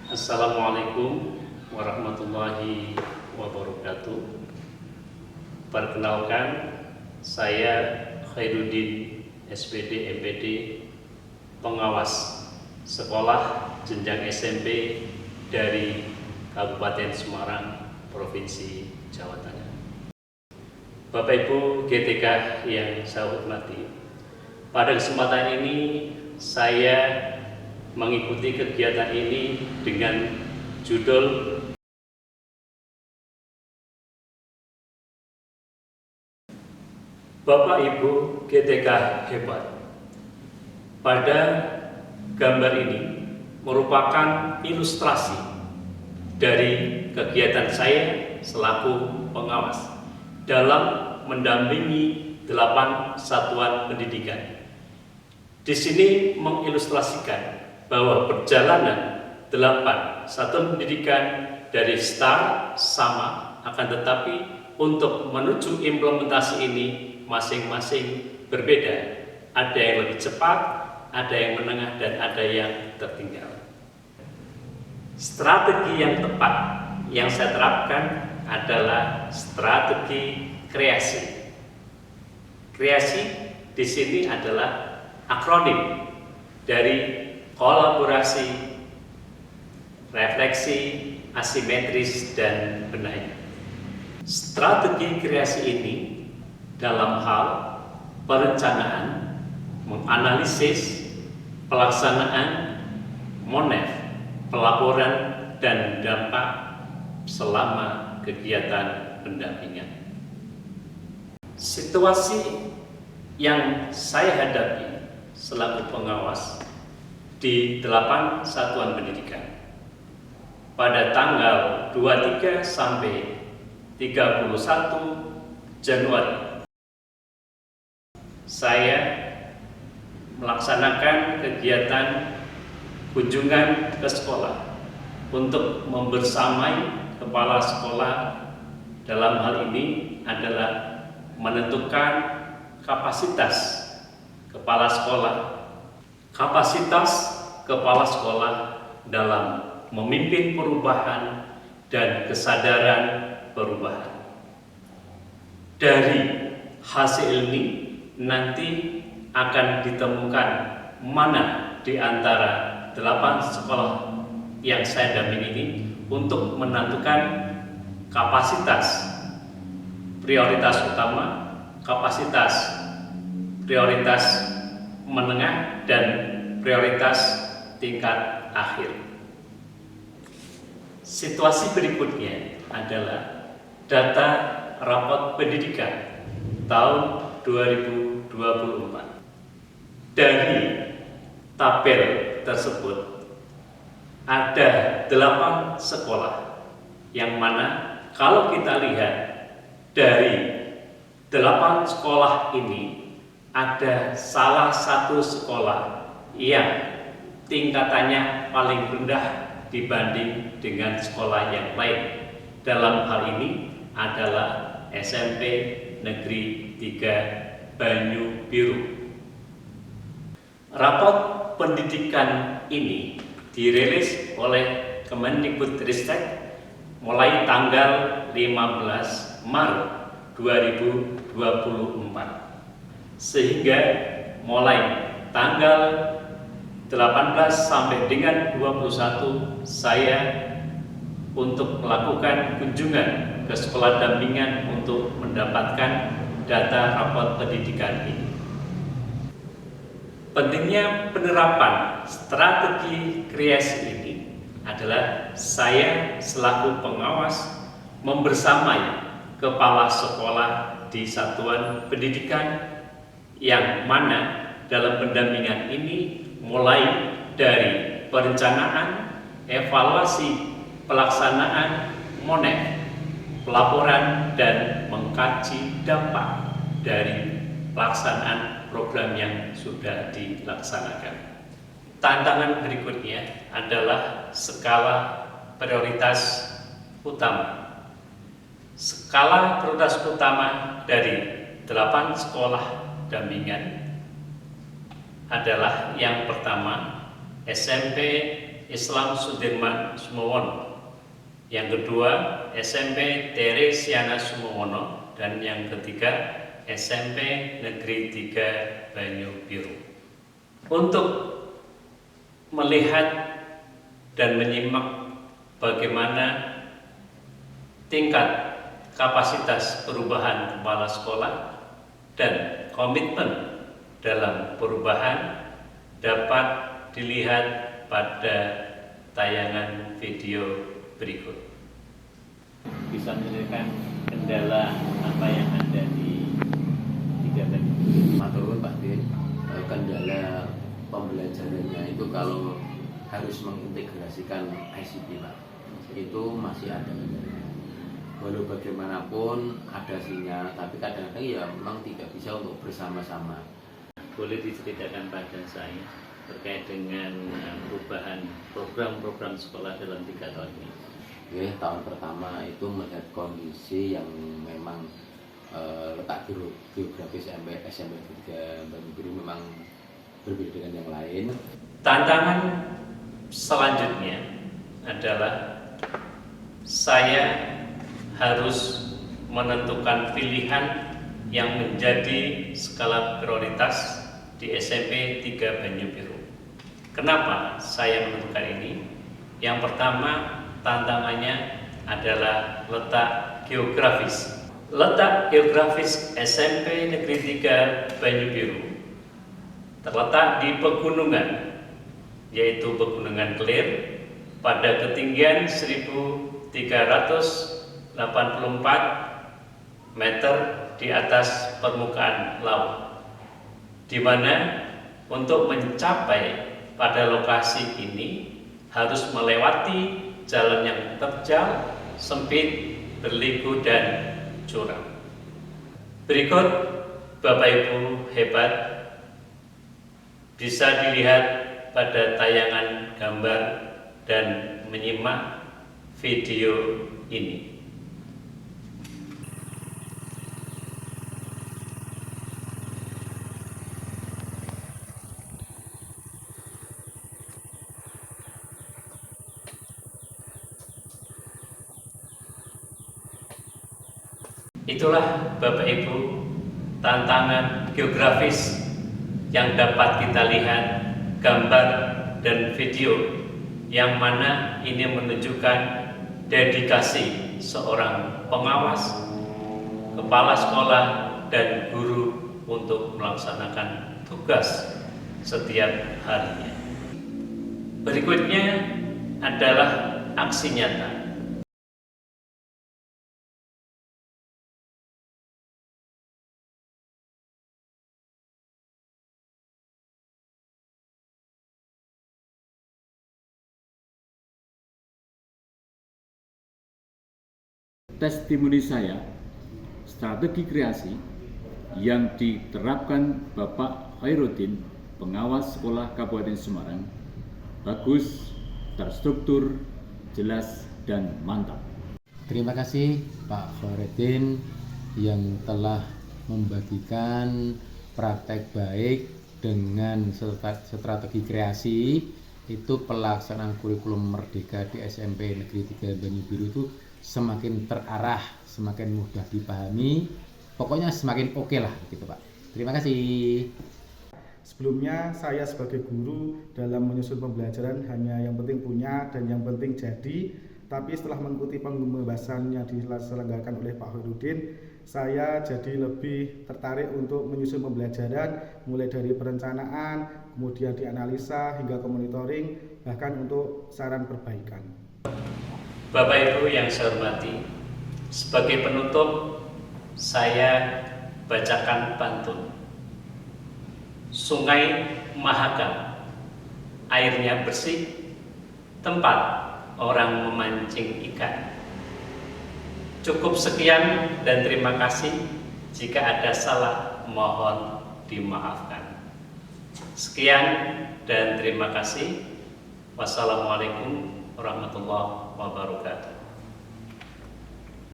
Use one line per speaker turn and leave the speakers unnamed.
Assalamualaikum warahmatullahi wabarakatuh. Perkenalkan, saya Khairuddin SPD MPD, pengawas sekolah jenjang SMP dari Kabupaten Semarang, Provinsi Jawa Tengah. Bapak Ibu GTK yang saya hormati, pada kesempatan ini saya mengikuti kegiatan ini dengan judul Bapak Ibu GTK Hebat. Pada gambar ini merupakan ilustrasi dari kegiatan saya selaku pengawas dalam mendampingi 8 satuan pendidikan. Di sini mengilustrasikan bahwa perjalanan 8 satuan pendidikan dari start sama, akan tetapi untuk menuju implementasi ini masing-masing berbeda. Ada yang lebih cepat, ada yang menengah, dan ada yang tertinggal. Strategi yang tepat yang saya terapkan adalah strategi kreasi. Kreasi di sini adalah akronim dari kolaborasi, refleksi, asimetris, dan benahi. Strategi kreasi ini dalam hal perencanaan, menganalisis, pelaksanaan, monef, pelaporan, dan dampak selama kegiatan pendampingan. Situasi yang saya hadapi selaku pengawas di 8 satuan pendidikan pada tanggal 23 sampai 31 Januari saya melaksanakan kegiatan kunjungan ke sekolah untuk membersamai kepala sekolah. Dalam hal ini adalah menentukan kapasitas kepala sekolah, kapasitas kepala sekolah dalam memimpin perubahan dan kesadaran perubahan. Dari hasil ini nanti akan ditemukan mana di antara 8 sekolah yang saya dampingi ini untuk menentukan kapasitas prioritas utama, kapasitas prioritas menengah, dan prioritas tingkat akhir. Situasi berikutnya adalah data rapot pendidikan tahun 2024. Dari tabel tersebut ada 8 sekolah yang mana kalau kita lihat dari 8 sekolah ini ada salah satu sekolah yang tingkatannya paling rendah dibanding dengan sekolah yang lain. Dalam hal ini adalah SMP Negeri 3 Banyu Biru. Rapot pendidikan ini dirilis oleh Kemendikbudristek mulai tanggal 15 Maret 2024. Sehingga mulai tanggal 18 sampai dengan 21 saya untuk melakukan kunjungan ke sekolah dampingan untuk mendapatkan data rapot pendidikan ini. Pentingnya penerapan strategi kreasi ini adalah saya selaku pengawas membersamai kepala sekolah di satuan pendidikan yang mana dalam pendampingan ini mulai dari perencanaan, evaluasi, pelaksanaan, monef, pelaporan, dan mengkaji dampak dari pelaksanaan program yang sudah dilaksanakan. Tantangan berikutnya adalah skala prioritas utama. Skala prioritas utama dari 8 sekolah dampingan adalah yang pertama SMP Islam Sudirman Sumowono, yang kedua SMP Teresiana Sumowono, dan yang ketiga SMP Negeri 3 Banyu Biru. Untuk melihat dan menyimak bagaimana tingkat kapasitas perubahan kepala sekolah dan komitmen dalam perubahan dapat dilihat pada tayangan video berikut.
Bisa menceritakan kendala apa yang ada di 3 Banyu?
Matur Pak Din, kendala pembelajarannya itu kalau harus mengintegrasikan ICT Pak, itu masih ada. Walau bagaimanapun ada sinyal, tapi kadang-kadang ya memang tidak bisa untuk bersama-sama.
Boleh diceritakan pada saya terkait dengan perubahan program-program sekolah dalam 3 tahun ini?
Oke, tahun pertama itu melihat kondisi yang memang letak geografis SMP 3 Banyu Biru memang berbeda dengan yang lain.
Tantangan selanjutnya adalah saya harus menentukan pilihan yang menjadi skala prioritas di SMP 3 Banyu Biru. Kenapa saya menentukan ini? Yang pertama, tantangannya adalah letak geografis. Letak geografis SMP Negeri 3 Banyu Biru terletak di pegunungan, yaitu Pegunungan Kelir pada ketinggian 1384 meter di atas permukaan laut, di mana untuk mencapai pada lokasi ini harus melewati jalan yang terjal, sempit, berliku, dan curam. Berikut Bapak Ibu hebat bisa dilihat pada tayangan gambar dan menyimak video ini. Itulah Bapak Ibu tantangan geografis yang dapat kita lihat gambar dan video, yang mana ini menunjukkan dedikasi seorang pengawas, kepala sekolah, dan guru untuk melaksanakan tugas setiap harinya. Berikutnya adalah aksi nyata.
Testimoni saya, strategi kreasi yang diterapkan Bapak Khairuddin, pengawas sekolah Kabupaten Semarang, bagus, terstruktur, jelas, dan mantap.
Terima kasih Pak Khairuddin yang telah membagikan praktek baik dengan strategi kreasi. Itu pelaksanaan kurikulum merdeka di SMP Negeri 3 Banyu Biru itu semakin terarah, semakin mudah dipahami, pokoknya semakin oke lah gitu Pak. Terima kasih.
Sebelumnya saya sebagai guru dalam menyusun pembelajaran hanya yang penting punya dan yang penting jadi, tapi setelah mengikuti pembahasan yang diselenggarakan oleh Pak Khairuddin, saya jadi lebih tertarik untuk menyusun pembelajaran mulai dari perencanaan, kemudian dianalisa hingga ke monitoring, bahkan untuk saran perbaikan.
Bapak Ibu yang saya hormati, sebagai penutup saya bacakan pantun. Sungai Mahakam, airnya bersih, tempat orang memancing ikan. Cukup sekian dan terima kasih. Jika ada salah, mohon dimaafkan. Sekian dan terima kasih. Wassalamualaikum warahmatullahi wabarakatuh.